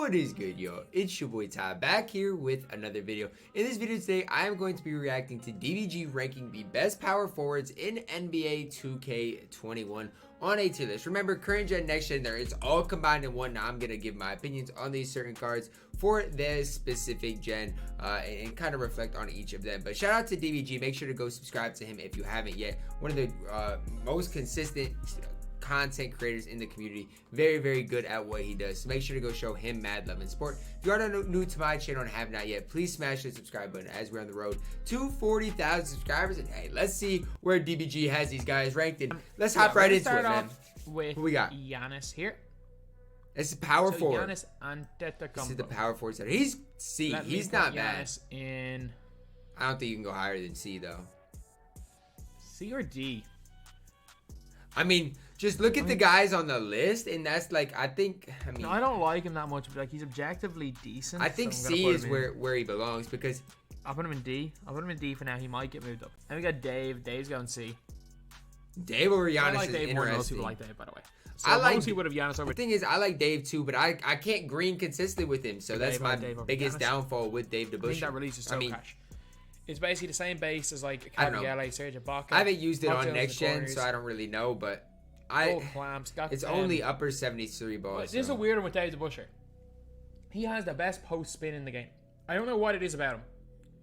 What is good, yo? It's your boy Ty back here with another video. In this video today, I am going to be reacting to DBG ranking the best power forwards in NBA 2K21 on a tier list. Remember, current gen, next gen, there it's all combined in one. Now I'm gonna give my opinions on these certain cards for this specific gen and kind of reflect on each of them. But shout out to DBG. Make sure to go subscribe to him if you haven't yet. One of the most consistent content creators in the community, very good at what he does, so make sure to go show him mad love and support. If you are new to my channel and have not yet, please smash the subscribe button as we're on the road to 40,000 subscribers. And hey, let's see where DBG has these guys ranked, and let's hop right into it, man. With who we got? Giannis here. This is power forward. Giannis Antetokounmpo. This is the power forward set. He's C. He's not bad. In I don't think you can go higher than C though. C or D? I mean, just look at the guys on the list, and that's like, I mean, no, I don't like him that much, but like he's objectively decent. I think so C is where he belongs, because I'll put him in D. I'll put him in D for now. He might get moved up. And we got Dave. Dave's going C. Dave over Giannis I like is Dave interesting. More than most people like Dave, by the way. So I like. Most people would have Giannis over. The thing is, I like Dave too, but I can't green consistently with him, so that's my biggest downfall with Dave DeBuscher. I think that release is so cash. It's basically the same base as like Gabriele, Serge Ibaka. I haven't used it on next gen, so I don't really know, but it's only upper 73 balls. This is a weird one with Dave DeBuscher. He has the best post spin in the game. I don't know what it is about him,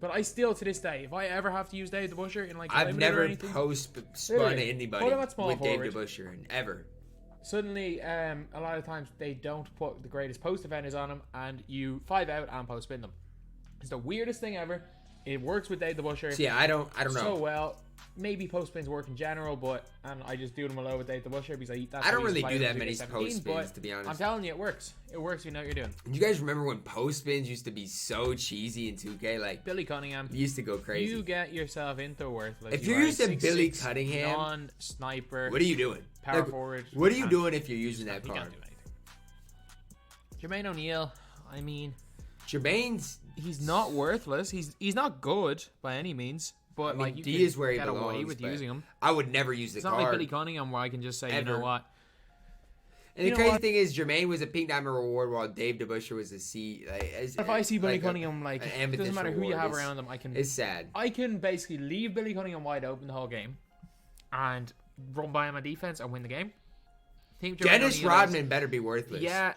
but I still, to this day, if I ever have to use Dave DeBuscher in like I've never post spun anybody with Dave DeBuscher, ever. Suddenly, a lot of times they don't put the greatest post defenders on him, and you 5 out and post spin them. It's the weirdest thing ever. It works with Dave DeBuscher. So yeah, I don't know. So well. Maybe post spins work in general, but I just do them a lot with Dave DeBuscher because I don't really do that many post spins, to be honest. I'm telling you, it works. It works if you know what you're doing. You guys remember when post spins used to be so cheesy in 2K? Like Billy Cunningham used to go crazy. You get yourself into worthless. If you're using Billy Cunningham, non-sniper, what are you doing? Power forward. What are you doing if you're using that card? Can't do anything. Jermaine O'Neal, I mean, he's not worthless. He's not good by any means. But I mean, D is where he belongs. Away with using him. I would never use the card. It's not like Billy Cunningham where I can just say, you know what. And the crazy thing is, Jermaine was a pink diamond reward, while Dave DeBuscher was a C. If I see Billy Cunningham, like, it doesn't matter who you have around him, it's sad. I can basically leave Billy Cunningham wide open the whole game and run by him on defense and win the game. Dennis Rodman better be worthless. Yeah,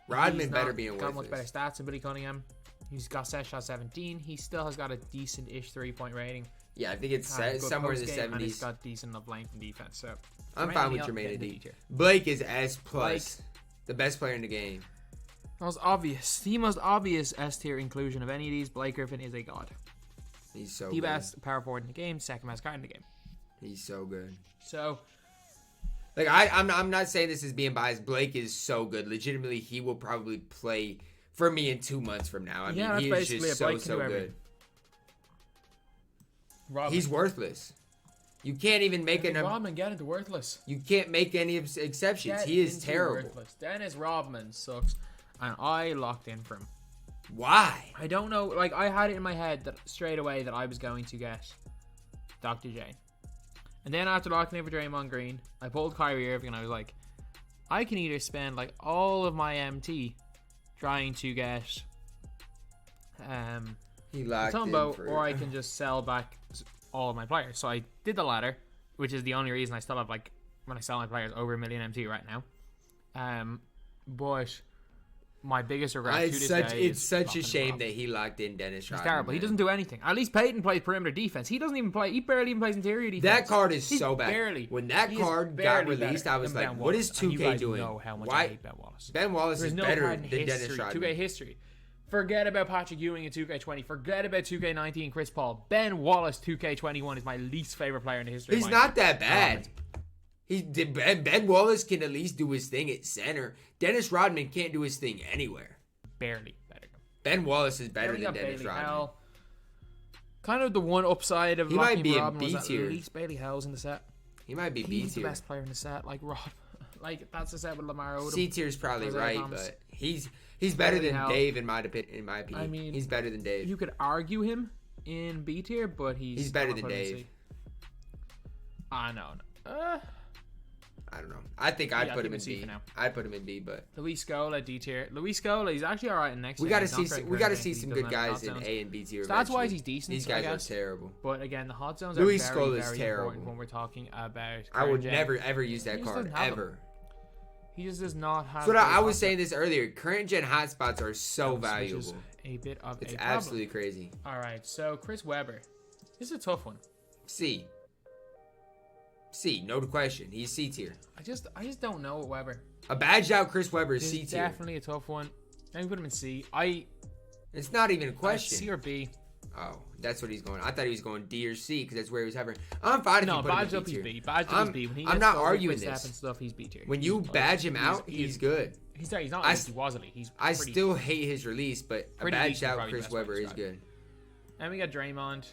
Rodman better be worthless. Got much better stats than Billy Cunningham. He's got set shot 17. He still has got a decent-ish 3-point rating. Yeah, I think it's somewhere in the 70s. And he's got decent enough length and defense. So I'm fine with Jermaine and D. Blake is S+, the best player in the game. Most obvious, the most obvious S tier inclusion of any of these. Blake Griffin is a god. He's so the good. best power forward in the game, second best card in the game. He's so good. So, like, I'm not saying this is being biased. Blake is so good. Legitimately, he will probably play for me in 2 months from now. I mean, he is just so good. Rodman. He's worthless. You can't even make Rodman get into worthless. You can't make any exceptions. He is terrible. Worthless. Dennis Rodman sucks, and I locked in for him. Why? I don't know. Like, I had it in my head that straight away that I was going to get Dr. J, and then after locking in for Draymond Green, I pulled Kyrie Irving, and I was like, I can either spend like all of my MT trying to get Mutombo, or I can just sell back all of my players. So I did the latter, which is the only reason I still have, like, when I sell my players, over 1 million MT right now. But my biggest regret to this day it's such a shame that he locked in Dennis Rodman. He's terrible. He doesn't do anything. At least Peyton plays perimeter defense. He doesn't even play. He barely even plays interior defense. That card is so bad. When that card got released, I was like, what is 2K doing? Know how much I hate Ben Wallace. Ben Wallace is better than Dennis Rodman. 2K history. Forget about Patrick Ewing in 2K20. Forget about 2K19 Chris Paul. Ben Wallace 2K21 is my least favorite player in the history. He's not that bad. Ben Wallace can at least do his thing at center. Dennis Rodman can't do his thing anywhere. Barely better. Ben Wallace is better than Dennis Rodman. Kind of the one upside of he might be Rodman in B tier. At least Bailey Hell's in the set. He might be B tier. He's the best player in the set. Like Rob, like that's the set with Lamar Odom. C tier is probably right, but he's better than Dave in my opinion. I mean, he's better than Dave. You could argue him in B tier, but he's better than Dave. I know. I don't know. I think I'd put him in C B. for now. I'd put him in B, but Luis Scola, D tier. Luis Scola, he's actually alright in next. we gotta see some good guys in A and B tier. Stats wise, he's decent. These guys are terrible. But again, the hot zones Luis are very, Scola is very terrible important when we're talking about. I would never ever use that card ever. He just does not have. So I was saying this earlier. Current gen hotspots are so valuable. A bit of it's absolutely crazy. All right, so Chris Webber, this is a tough one. C, no question. He's C tier. I just don't know what Webber. A badged out Chris Webber is C tier. Definitely a tough one. Let me put him in C. It's not even a question. C or B. Oh, that's what he's going. I thought he was going D or C because that's where he was having. I'm fine if you put him in B tier. B. Badged up is B. When he I'm not arguing this. And stuff, he's B tier. When you badge him out, he's good. He's not Wazzily. I still hate his release, but a badged out Chris Webber is good. And we got Draymond.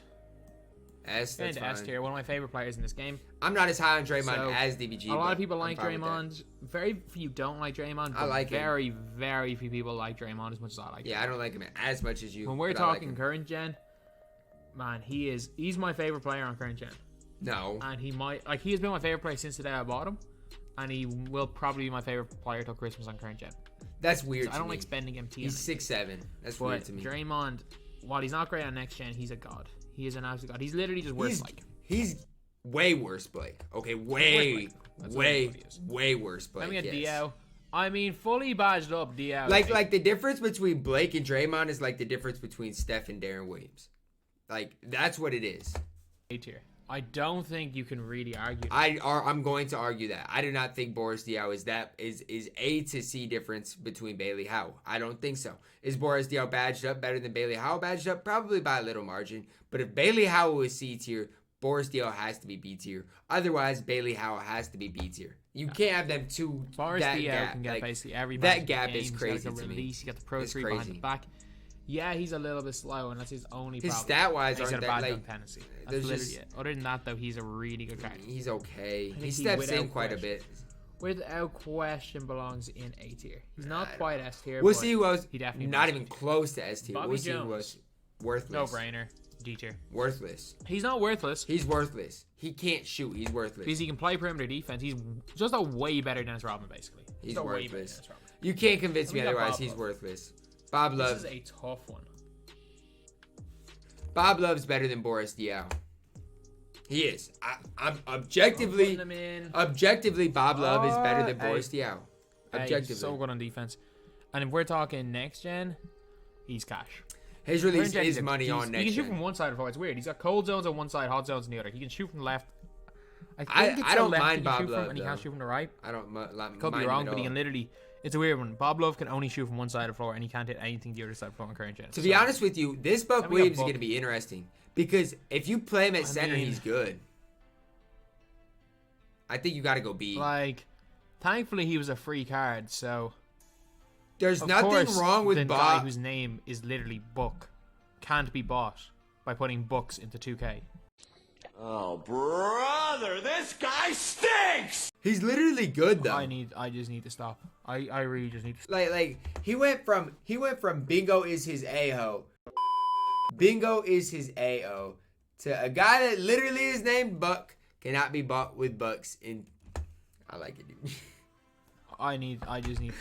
S, that's fine. S tier, one of my favorite players in this game. I'm not as high on Draymond as DBG. A lot of people like Draymond. Very few don't like Draymond. I like very, very few people like Draymond as much as I like him. Yeah, I don't like him as much as you. When we're talking current gen, man, he's my favorite player on current gen. No. And he has been my favorite player since the day I bought him. And he will probably be my favorite player till Christmas on current gen. That's weird. I don't like spending MT. He's 6'7". That's weird to me. Draymond, while he's not great on next gen, he's a god. He is an absolute god. He's literally just worse Blake. He's way worse Blake. Okay, way worse Blake. Let me get DL. I mean, fully badged up DL. Like the difference between Blake and Draymond is like the difference between Steph and Darren Williams. Like that's what it is. A tier. I don't think you can really argue. I'm going to argue that. I do not think Boris Diaw is A to C difference between Bailey Howell. I don't think so. Is Boris Diaw badged up better than Bailey Howell badged up? Probably by a little margin. But if Bailey Howell is C tier, Boris Diaw has to be B tier. Otherwise, Bailey Howell has to be B tier. You can't have them two. Boris Diaw can get basically everybody. That gap is crazy to me. You got the Pro 3 behind the back. Yeah, he's a little bit slow, and that's his only problem. His stat-wise aren't that, bad dunk tendency. That's literally it. Other than that, though, he's a really good guy. He's okay. He steps in quite a bit. Without question, belongs in A tier. He's not quite S tier. We'll see who else. He definitely not even close to S tier. We'll see who else. Worthless. No brainer. D tier. Worthless. He's not worthless. He's worthless. He can't shoot. He's worthless. Because he can play perimeter defense. He's just a way better Dennis Rodman, basically. He's worthless. You can't convince me otherwise. He's worthless. Bob Love. This is a tough one. Bob Love's better than Boris Diaw. He is. I'm objectively. Objectively, Bob Love is better than Boris Diaw. Objectively. He's so good on defense. And if we're talking next gen, he's cash. His release is money on next gen. He can shoot from one side of the floor. It's weird. He's got cold zones on one side, hot zones on the other. He can shoot from the left. I don't mind Bob Love, and he can't shoot from the right. I don't mind. Could be wrong, but he can literally. It's a weird one. Bob Love can only shoot from one side of the floor, and he can't hit anything the other side of the floor in current gen. To be honest with you, this Buck Williams is going to be interesting because if you play him at center, he's good. I think you got to go B. Like, thankfully he was a free card, so there's nothing wrong with Bob. Guy whose name is literally Buck can't be bought by putting books into 2K. Oh, brother, this guy stinks! He's literally good though. I just need to stop. I really just need to stop. Like he went from Bingo is his A-ho. Bingo is his A-O to a guy that literally is named Buck cannot be bought with bucks in. I like it, dude. I just need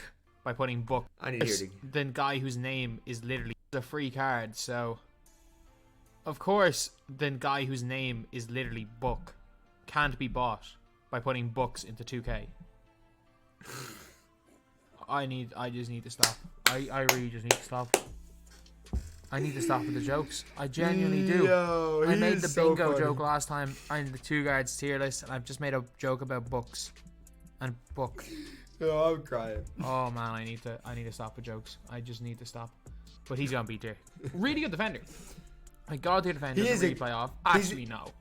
by putting Buck. I need to hear it. Then guy whose name is literally a free card, so of course, then guy whose name is literally Buck can't be bought by putting books into 2K. I just need to stop. I really just need to stop. I need to stop with the jokes. I genuinely do. Yo, I made the bingo joke last time on the two guards tier list, and I've just made a joke about books and book. Oh, I'm crying. Oh man, I need to stop with jokes. I just need to stop. But he's gonna beat tier. Really good defender. My god, tier defender doesn't really play off. Actually, no.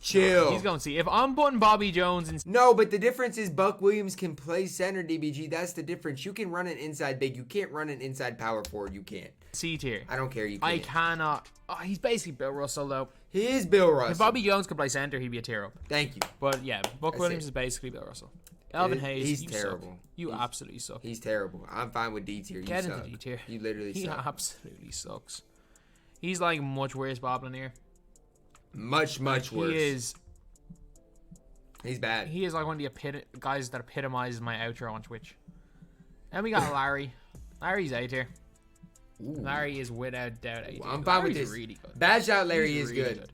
Chill. He's going to see. If I'm putting Bobby Jones in... No, but the difference is Buck Williams can play center, DBG. That's the difference. You can run an inside big. You can't run an inside power forward. You can't. C tier. I don't care. You can't. I cannot. Oh, he's basically Bill Russell, though. He is Bill Russell. If Bobby Jones could play center, he'd be a tier up. Thank you. But yeah, Buck Williams is basically Bill Russell. Alvin Hayes, he's terrible. Suck. You absolutely suck. He's terrible. I'm fine with D tier. Get into D tier. You literally suck. He absolutely sucks. He's like much worse MosBallin here. Much worse. He is... He's bad. He is like one of the guys that epitomizes my outro on Twitch. And we got Larry. Larry's A tier. Larry is without doubt A tier. I'm fine with this. Really good. Badged out Larry He's is really good.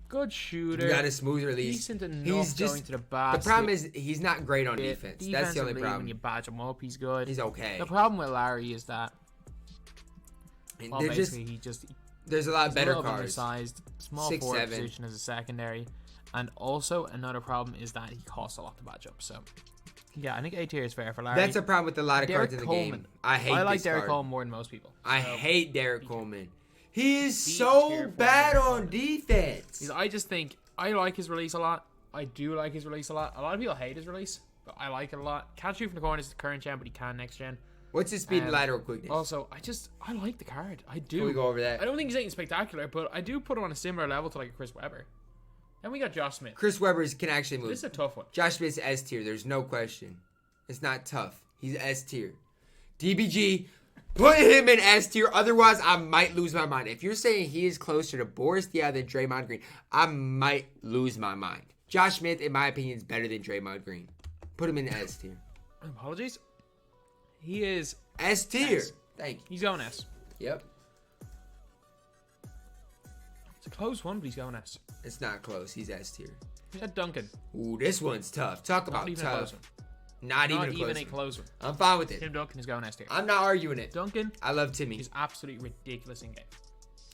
Good shooter. He got a smooth release. Decent enough He's just going to the basket. the problem is he's not great on defense. That's the only Defensively, problem. When you badge him up, he's good. He's okay. The problem with Larry is that well, They're basically there's a lot of better cards. cards. Undersized, small 6'7". forward position as a secondary, and also another problem is that he costs a lot to badge up. So yeah, I think A tier is fair for Larry. That's a problem with a lot of Derek cards in the Coleman. game. I like this Derek card. Coleman more than most people. I hate Derek Coleman. He is B so tier for bad Derek on Coleman. defense. I just think I like his release a lot. I do like his release a lot. A lot of people hate his release, but I like it a lot. Can't shoot from the corner is the current gen, but he can next gen. What's his speed and lateral quickness? Also, I like the card. I do. Can we go over that? I don't think he's anything spectacular, but I do put him on a similar level to like a Chris Webber. Then we got Josh Smith. Chris Webber can actually move. This is a tough one. Josh Smith's S tier. There's no question. It's not tough. He's S tier. DBG, put him in S tier. Otherwise, I might lose my mind. If you're saying he is closer to Boris Diaw than Draymond Green, I might lose my mind. Josh Smith, in my opinion, is better than Draymond Green. Put him in the S tier. Apologies. He is S tier. S. Thank you. He's going S. Yep. It's a close one, but he's going S. It's not close. He's S tier. We got Duncan. Ooh, this one's tough. Talk Not about even a close tough. one. Not even a close one. I'm fine with it. Tim Duncan is going S tier. I'm not arguing it. Duncan I love Timmy. is absolutely ridiculous in game.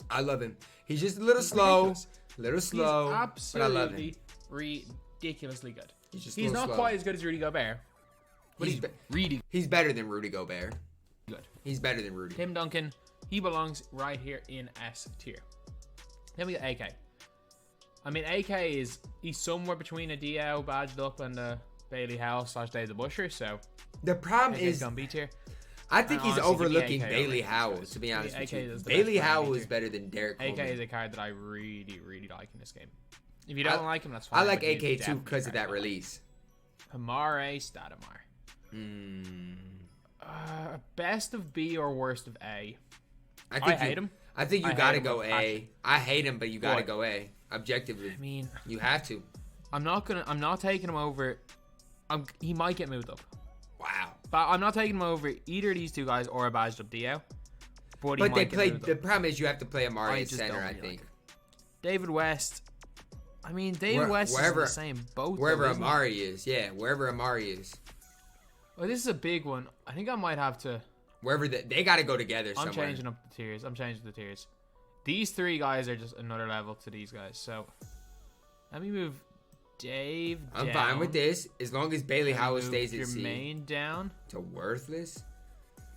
I love him. He's just a little slow. He's But I love him. absolutely ridiculously good. He's not slow. quite as good as Rudy Gobert, but he's really He's better than Rudy Gobert. good. He's better than Rudy. Tim Duncan, he belongs right here in S tier. Then we got AK. I mean, AK he's somewhere between a DL badged up and a Bailey House / Dave the Busher, so The problem AK is, going B tier. I think he's honestly, give me overlooking AK Bailey over Howell, these to be guys. honest with AK you. is the Bailey best player in Howell B is tier. better than Derek Coleman. AK is a card that I really, really like in this game. If you don't like him, that's fine. I like but he's AK too definitely because of a card that I like. release. Hamare Stoudemire. Best of B or worst of A? I hate him. I think you I gotta hate him go with A. passion. I hate him, but you gotta Boy. go A. Objectively, I mean, you have to. I'm not taking him over. He might get moved up. Wow. But I'm not taking him over either of these two guys or a badged up DL. But he But they might get play. moved The up. problem is you have to play Amari I at just center. don't I really think like him. David West. I mean, David West is in the same boat. wherever though, isn't he? Amari is. Yeah, wherever Amari is. Well, this is a big one. I think I might have to. Wherever they got to go together somewhere. I'm changing up the tiers. These three guys are just another level to these guys. So let me move Dave down. I'm fine with this as long as Bailey Let me Howell move stays at C. Jermaine down. To worthless.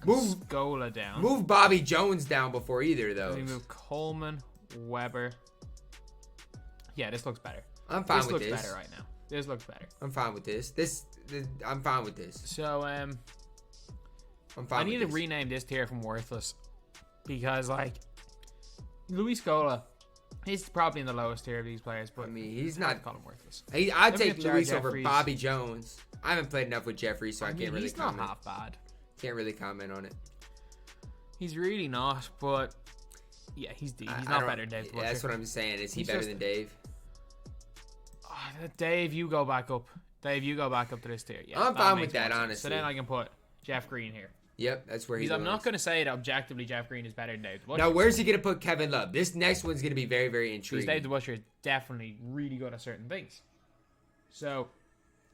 Move Scola down. Move Bobby Jones down before either of Let me those. move Coleman, Weber. Yeah, this looks better. I'm fine This with looks this. better right now. This looks better. I'm fine with this. I'm fine with this. So I'm fine. I need to with this. rename this tier from worthless because like Luis Scola, he's probably in the lowest tier of these players. But I mean, he's I not. call him worthless. I'd Let me take get Jared Luis over Jeffries. Bobby Jones. I haven't played enough with Jeffries, so I, I mean, can't really he's comment. not half bad. Can't really comment on it. He's really not, but yeah, he's I not don't- better than Dave. the Yeah, that's Butcher. what I'm saying. Is he He's better just- than Dave? Dave, you go back up. Dave, you go back up to this tier. Yeah, I'm fine makes with that, more sense. honestly. So then I can put Jeff Green here. Yep, that's where he Because I'm not belongs. going to say that objectively Jeff Green is better than Dave the Butcher. Now, where's he gonna put Kevin Love? This next one's gonna be very, very Because intriguing. Dave the Butcher is definitely really good at certain things. So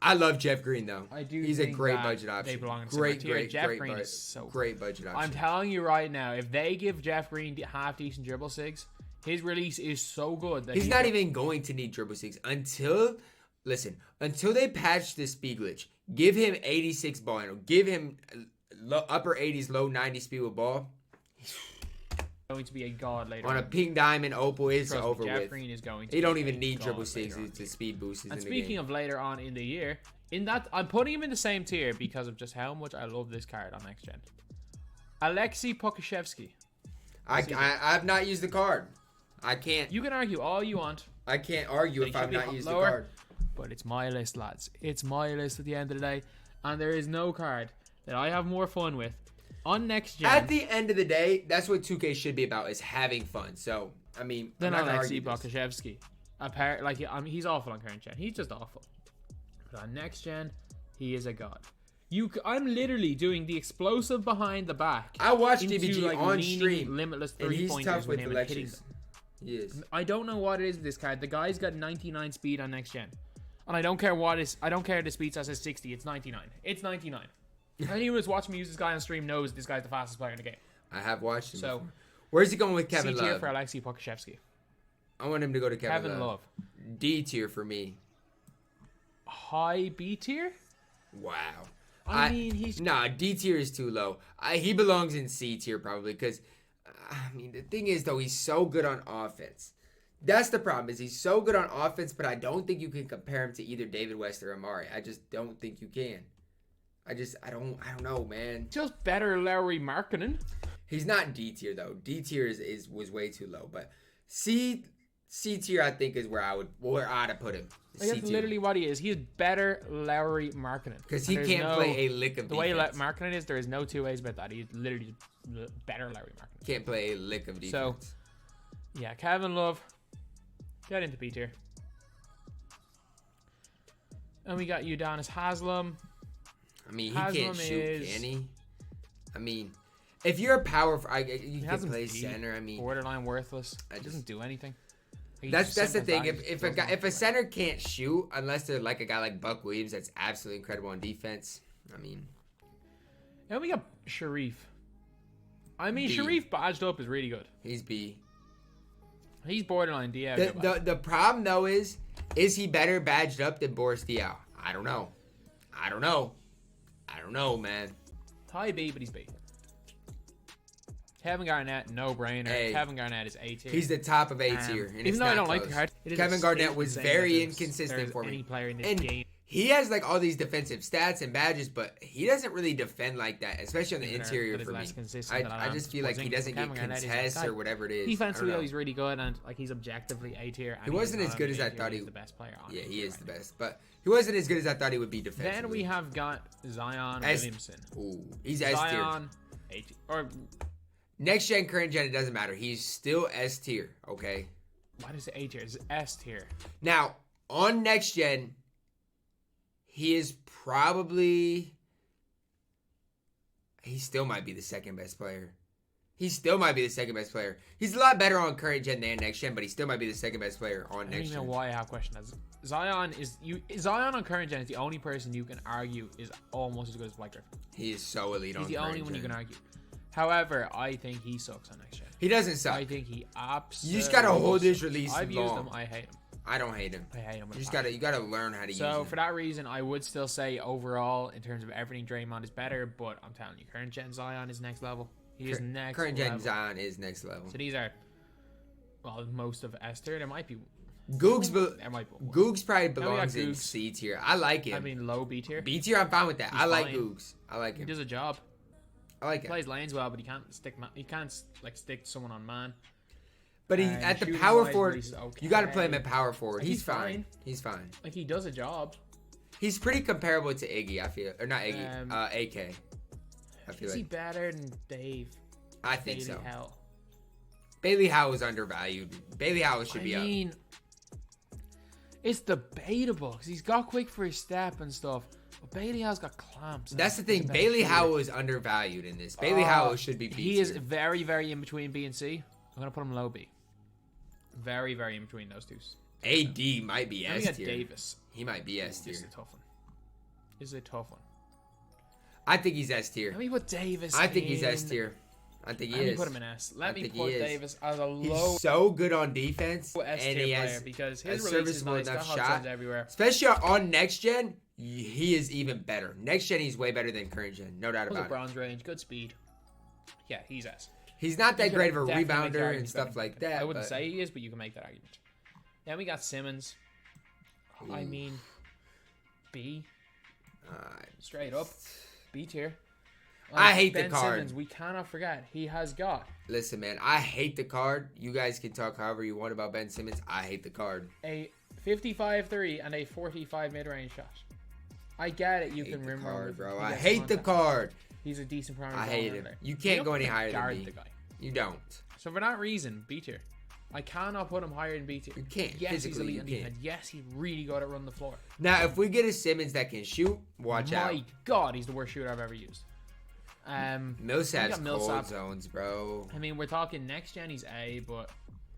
I love Jeff Green though. I do. He's a think great that budget option. They belong in Great, tier. great, Jeff great, Green great, is so great budget option. I'm telling you right now, if they give Jeff Green half decent dribble sigs, his release is so good that He's not even going to need dribble six until they patch this speed glitch. Give him 86 ball handle. Give him upper 80s, low 90s speed with ball. going to be a god later On a pink diamond opal, it's Trust me, over Jeff with. Green is going to He be don't a even need god dribble later six on. to speed boosts in And the speaking game. of later on in the year, in that I'm putting him in the same tier because of just how much I love this card on next gen. Alexei Pokashevsky. I've not used the card. I can't. You can argue all you want, I can't argue They if should I've be not used lower. the card. but it's my list, lads. It's my list at the end of the day, and there is no card that I have more fun with on next gen At the end of the day, that's what 2K should be about, is having fun. So, I mean, than I'm not gonna Alexei argue this. Pokashevsky. He's awful on current gen. He's just awful. But on next gen, he is a god. I'm literally doing the explosive behind the back. I watched into, DBG like, on leaning, stream, limitless and he's 3-pointers tough with him the and hitting lectures. them. He is. I don't know what it is with this card. The guy's got 99 speed on next gen, and I don't care what is. I don't care if the speed says 60. It's 99. It's 99. Anyone who's watching me use this guy on stream knows this guy's the fastest player in the game. I have watched him. So, before. Where's he going with Kevin C tier Love? for Alexei Pokashevsky. I want him to go to Kevin Love. D tier for me. High B tier? Wow. I mean, he's... Nah, D tier is too low. He belongs in C tier probably because, I mean, the thing is, though, he's so good on offense. That's the problem, is he's so good on offense, but I don't think you can compare him to either David West or Amari. I just don't think you can. I don't know, man. Just better Lowry marketing. He's not D tier, though. D tier was way too low, but C tier, I think, is where I'd have put him. Like, that's literally what he is. He is better Lowry marketing. Because he can't play a lick of the defense. way marketing is, there is no two ways about that. He's literally better Lowry marketing. Can't play a lick of defense. So, yeah, Kevin Love, get into B tier. And we got Udonis Haslem. I mean, he can't shoot, can he? I mean, if you're a you can play center. I mean, borderline worthless. He doesn't do anything. That's the thing. If a center can't shoot, unless they're like a guy like Buck Williams, that's absolutely incredible on defense. I mean, and we got Sharif. I mean, B. Sharif badged up is really good. He's B. He's borderline D. The problem though is he better badged up than Boris Diaw? I don't know. I don't know, man. High B, but he's B. Kevin Garnett, no brainer. Hey, Kevin Garnett is A tier. He's the top of A tier. Even though I don't like the card, Kevin Garnett was very inconsistent for me. Any player in this game. He has like all these defensive stats and badges, but he doesn't really defend like that, especially on the interior for me. I just feel like he doesn't get contests or whatever it is. Defensively, though, he's really good, and like he's objectively A tier. He wasn't as good as I thought he was. The best player on. Yeah, he is the best, but he wasn't as good as I thought he would be defensively. Then we have got Zion Williamson. Ooh, he's S tier. Zion, A tier. Or next gen, current gen, it doesn't matter. He's still S tier. Okay. Why does it A tier? It's S tier. Now on next gen. He is probably... He still might be the second best player. He's a lot better on current gen than next gen, but he still might be the second best player on next gen. I don't even know why I have questions. Zion on current gen is the only person you can argue is almost as good as Blake Griffin. He is so elite on current gen. He's the only one you can argue. However, I think he sucks on next gen. He doesn't suck. I think he absolutely... You just gotta hold his release I've used him. I hate him. I don't hate him. I hate him. You gotta learn how to use him. So for that reason, I would still say overall, in terms of everything, Draymond is better. But I'm telling you, current gen Zion is next level. He is next level. Current gen Zion is next level. So these are, well, most of S tier. There might be. Googs probably belongs in C tier. I like him. I mean, low B tier. B tier, I'm fine with that. I like Googs. I like him. He does a job. I like him. Plays lanes well, but he can't stick. He can't like stick someone on man. But at the power forward, you got to play him at power forward. He's fine. He's fine. Like, he does a job. He's pretty comparable to Iggy, I feel. Or not Iggy, AK. I feel is he better than Dave? I think Bailey so. Howell. Bailey Howell is undervalued. Bailey Howell should be up. I mean, it's debatable because he's got quick for his step and stuff. But Bailey Howell's got clamps. That's the thing. Bailey Howell is undervalued in this. Bailey Howell should be B tier. He is very, very in between B and C. I'm going to put him low B. Very, very in between those two. AD might be S tier. Davis. He might be S tier. This is a tough one. I think he's S tier. Let me put Davis I think he's S tier. I think he is. Let me put him in S. Let me put Davis as a low. He's so good on defense. S tier player because his release is nice. Got shot everywhere. Especially on next gen, he is even better. Next gen, he's way better than current gen. No doubt about it. Bronze range, good speed. Yeah, he's S. He's not that great of a rebounder and stuff like that. I wouldn't say he is, but you can make that argument. Then we got Simmons. Ooh. I mean, B. Straight up. B tier. I hate Ben the card. Simmons, we cannot forget. He has got. Listen, man. I hate the card. You guys can talk however you want about Ben Simmons. I hate the card. A 55-3 and a 45 mid-range shot. I get it. You can remember. Card, bro. I hate the card. He's a decent parameter. I hate him. You can't go any higher than B. The guy. You don't. So for that reason, B tier. I cannot put him higher in B tier. You can't. Yes, he's Physically, elite you on can't. defense. Yes, he's really good at running the floor. Now, if we get a Simmons that can shoot, watch out. My God, he's the worst shooter I've ever used. Millsap's got Millsap. cold zones, bro. I mean, we're talking next gen, he's A, but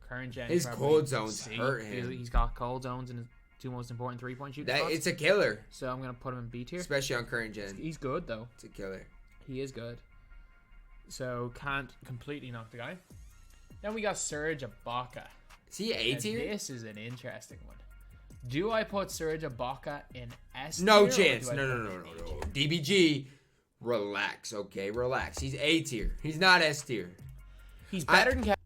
current gen, His he's probably cold zones C. hurt him. He's got cold zones in his 2 most important 3-point shooting spots. It's a killer, So I'm gonna put him in B tier. especially on current gen. He's good though. It's a killer. He is good. So can't completely knock the guy. Then we got Serge Ibaka. Is he A Now, tier? This is an interesting one. Do I put Serge Ibaka in S No tier, or chance. do I No, put no, him no, in no, A no. tier? DBG, relax, okay? Relax. He's A tier. He's not S tier. He's better than Kevin.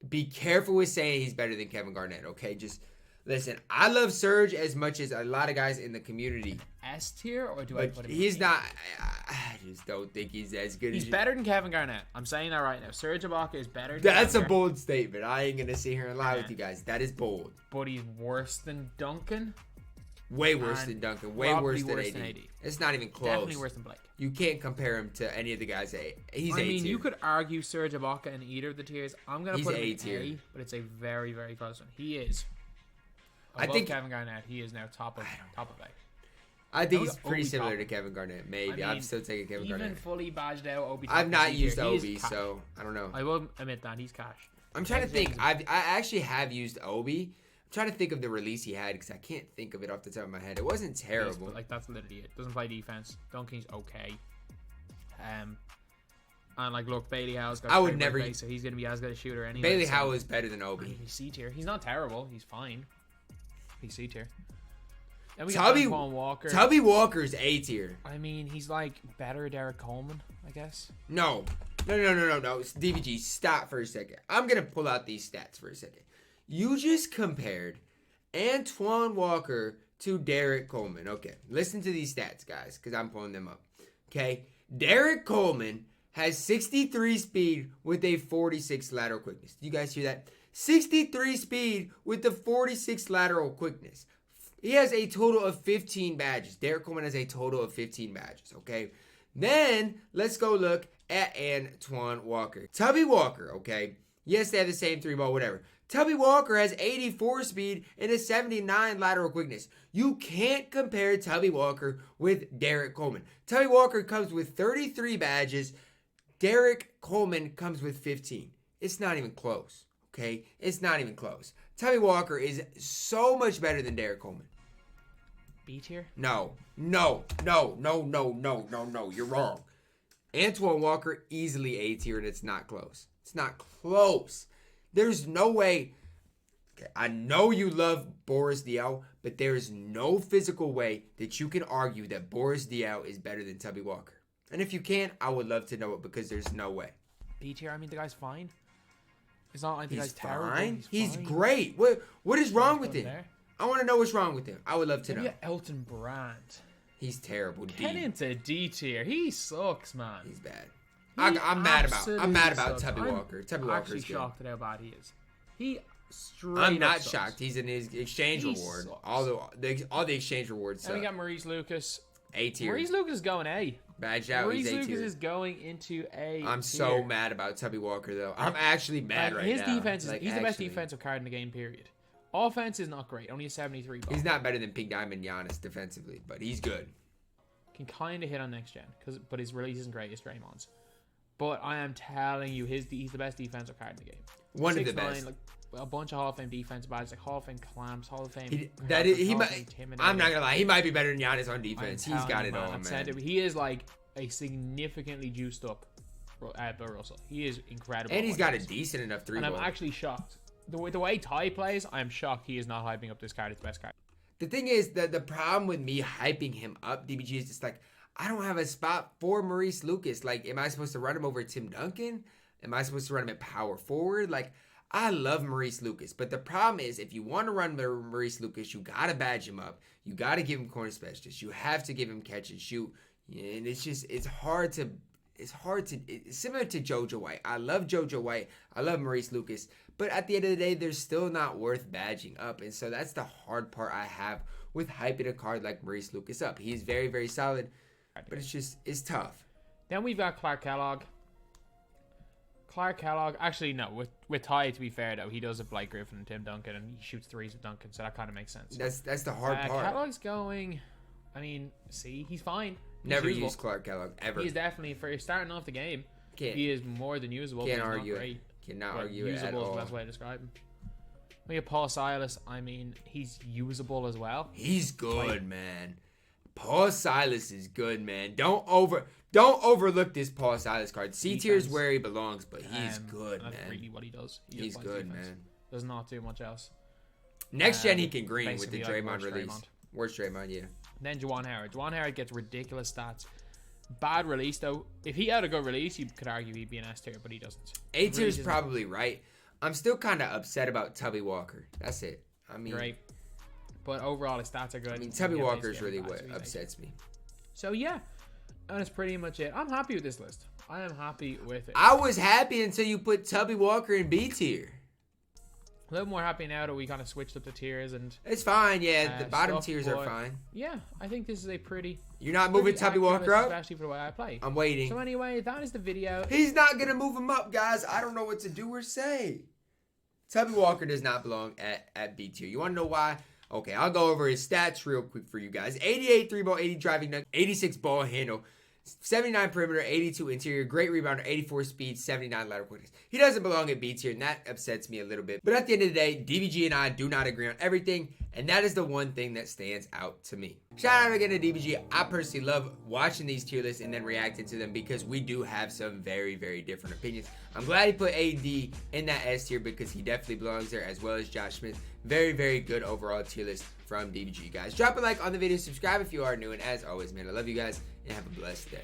Be careful with saying he's better than Kevin Garnett, okay? Just listen. I love Serge as much as a lot of guys in the community. S tier, or do I But put him in he's A not. I just don't think he's as good He's as you. better than Kevin Garnett. I'm saying that right now. Serge Ibaka is better than That's a Kevin Garnett, bold statement. I ain't going to sit here and lie with Yeah. you guys. That is bold. but he's worse than Duncan. Way worse And than Duncan. Way probably worse than worse AD. than AD. It's not even close. Definitely worse than Blake. You can't compare him to any of the guys. He's I A mean, tier. you could argue Serge Ibaka in either of the tiers. I'm gonna He's put him A in tier. A, but it's a very, very close one. He is. I Above think- Kevin Garnett, he is now top of A. I think No, he's pretty Obi similar top. to Kevin Garnett. Maybe. I I'm mean, still taking Kevin Even Garnett. fully badged out, Obi. I've top not is used C tier. He is Obi, cash. so I don't know. I will admit that he's cash. I'm trying to think. James- I actually have used Obi. I'm trying to think of the release he had because I can't think of it off the top of my head. It wasn't terrible. Like that's literally it. Doesn't play defense. Duncan's okay. And like, look, Bailey Howe's got. I would great never- work rate, so he's gonna be as good a shooter anyway. Bailey so- Howe is better than I mean, Obi. he's C tier. He's not terrible. He's fine. He's C tier. And we Tubby- got Antoine Walker. Tubby Walker's A tier. I mean, he's like better Derek Coleman, I guess. No. It's DBG, stop for a second. I'm going to pull out these stats for a second. You just compared Antoine Walker to Derek Coleman. Okay, listen to these stats, guys, because I'm pulling them up. Okay, Derek Coleman has 63 speed with a 46 lateral quickness. Do you guys hear that? 63 speed with the 46 lateral quickness. He has a total of 15 badges. Derek Coleman has a total of 15 badges, okay? Then, let's go look at Antoine Walker. Tubby Walker, okay? Yes, they have the same 3-ball, whatever. Tubby Walker has 84 speed and a 79 lateral quickness. You can't compare Tubby Walker with Derek Coleman. Tubby Walker comes with 33 badges. Derek Coleman comes with 15. It's not even close, okay? It's not even close. Tubby Walker is so much better than Derek Coleman. B tier. No. You're wrong. Antoine Walker, easily A tier, and it's not close. It's not close. There's no way. Okay, I know you love Boris Diaw, but there is no physical way that you can argue that Boris Diaw is better than Tubby Walker. And if you can, I would love to know it because there's no way. B tier. I mean, the guy's fine. It's not like the He's guy's terrible. fine. He's fine. great. What is wrong with Put him? there. I want to know what's wrong with him. I would love to Maybe know. Elton Brand. He's terrible. Get D. into D tier. He sucks, man. He's bad. He I'm mad about absolutely sucks. Tubby I'm Walker. Tubby Walker actually is good. shocked at how bad he is. He straight I'm up not sucks. shocked. He's in his exchange He reward. sucks. All the exchange rewards And we suck. got Maurice Lucas. A tier. Maurice Lucas is going A. Badged out. Maurice He's A Lucas tier. is going into A. I'm so tier. mad about Tubby Walker though. I'm actually mad Like, right his now. defense is Like, he's the best actually. defensive card in the game, period. Offense is not great. Only a 73 ball. He's not better than Pink Diamond Giannis defensively, but he's good. Can kind of hit on next gen, but his release isn't great as Draymond's. But I am telling you, he's the best defensive card in the game. One of the 6'9", best. like a bunch of Hall of Fame defensive badges, like Hall of Fame clamps, Hall of Fame. He Hall of might. Fame intimidating. I'm not gonna lie. He might be better than Giannis on I'm defense. He's telling got you, it man, all, I'm man. saying he is like a significantly juiced up Bill Russell. He is incredible. And he's at got what a he does. decent enough three And I'm ball. actually shocked. The way Ty plays, I am shocked he is not hyping up this card as the best card. The thing is that the problem with me hyping him up, DBG, is just like I don't have a spot for Maurice Lucas. Like, am I supposed to run him over Tim Duncan? Am I supposed to run him at power forward? Like, I love Maurice Lucas, but the problem is if you want to run Maurice Lucas, you gotta badge him up. You gotta give him corner specialist. You have to give him catch and shoot. And it's hard to. It's similar to JoJo White. I love JoJo White. I love Maurice Lucas. But at the end of the day, they're still not worth badging up. And so that's the hard part I have with hyping a card like Maurice Lucas up. He's very, very solid. But it's tough. Then we've got Clark Kellogg. Clark Kellogg. Actually, no. With Ty, to be fair though, he does have Blake Griffin and Tim Duncan, and he shoots threes with Duncan, so that kind of makes sense. That's the hard part. Kellogg's going. I mean, see, he's fine. He's Never usable. used Clark Kellogg ever. He's definitely for starting off the game. He is more than usable. Can't but he's argue not it. great. Cannot But argue it at usable is all. the best way to describe him. We have Paul Silas. I mean, he's usable as well. He's good, man. Paul Silas is good, man. Don't overlook this Paul Silas card. C tier is where he belongs, but he's good, That's man. really what he does. He's good, man. Does not do much else. Next gen, he can green with the basically like Draymond worse release. Draymond. Worst Draymond, yeah. Then Juwan Howard. Juwan Howard gets ridiculous stats. Bad release though. If he had a good release, you could argue he'd be an S tier, but he doesn't. A tier is probably right. I'm still kind of upset about Tubby Walker. That's it. I mean, Great. But overall, his stats are good. I mean, Tubby Walker is really what upsets me. So yeah, that's pretty much it. I'm happy with this list. I am happy with it. I was happy until you put Tubby Walker in B tier. A little more happy now that we kind of switched up the tiers and. It's fine, yeah. The bottom stuff, tiers are fine. Yeah, I think this is a pretty. You're not moving Tubby Walker up? Especially for the way I play. I'm waiting. So anyway, that is the video. He's not going to move him up, guys. I don't know what to do or say. Tubby Walker does not belong at B tier. You want to know why? Okay, I'll go over his stats real quick for you guys. 88 3-ball, 80 driving dunk, 86 ball handle, 79 perimeter, 82 interior, great rebounder, 84 speed, 79 lateral quickness. He doesn't belong at B tier, and that upsets me a little bit. But at the end of the day, DBG and I do not agree on everything, and that is the one thing that stands out to me. Shout out again to DBG. I personally love watching these tier lists and then reacting to them because we do have some very, very different opinions. I'm glad he put AD in that S tier because he definitely belongs there, as well as Josh Smith. Very, very good overall tier list from DBG, guys. Drop a like on the video, subscribe if you are new, and as always, man, I love you guys, and have a blessed day.